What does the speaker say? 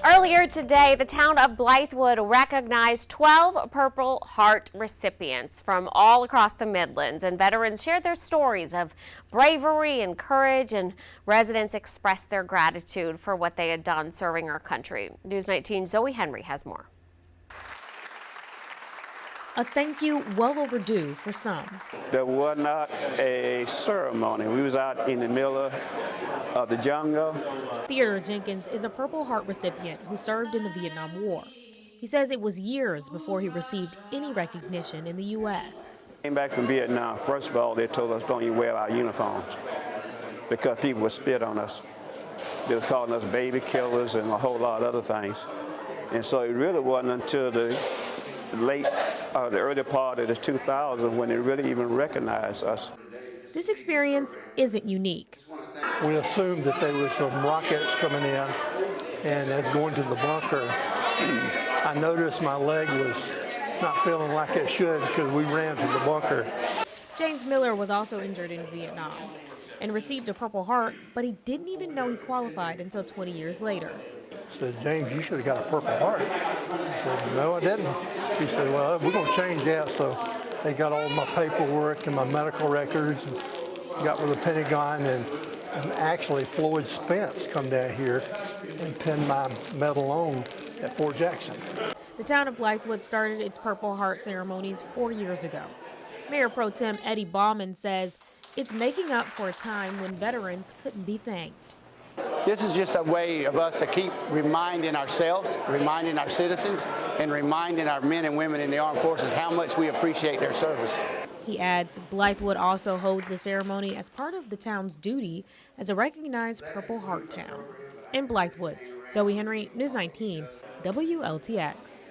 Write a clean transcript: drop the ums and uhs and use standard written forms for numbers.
Earlier today, the town of Blythewood recognized 12 Purple Heart recipients from all across the Midlands, and veterans shared their stories of bravery and courage, and residents expressed their gratitude for what they had done serving our country. News 19's Zoe Henry has more. A thank you well overdue for some. There was not a ceremony. We was out in the middle of the jungle. Theodore Jenkins is a Purple Heart recipient who served in the Vietnam War. He says it was years before he received any recognition in the U.S. Came back from Vietnam. First of all, they told us don't even wear our uniforms because people would spit on us. They were calling us baby killers and a whole lot of other things. And so it really wasn't until the early part of the 2000s when they really even recognized us. This experience isn't unique. We assumed that there was some rockets coming in, and as going to the bunker, I noticed my leg was not feeling like it should because we ran to the bunker. James Miller was also injured in Vietnam and received a Purple Heart, but he didn't even know he qualified until 20 years later. I said, James, you should have got a Purple Heart. I said, no, I didn't. He said, well, we're going to change that. So they got all my paperwork and my medical records, and got with the Pentagon, and actually Floyd Spence come down here and pinned my medal on at Fort Jackson. The town of Blythewood started its Purple Heart ceremonies 4 years ago. Mayor Pro Tem Eddie Bauman says it's making up for a time when veterans couldn't be thanked. This is just a way of us to keep reminding ourselves, reminding our citizens, and reminding our men and women in the armed forces how much we appreciate their service. He adds Blythewood also holds the ceremony as part of the town's duty as a recognized Purple Heart town. In Blythewood, Zoe Henry, News 19, WLTX.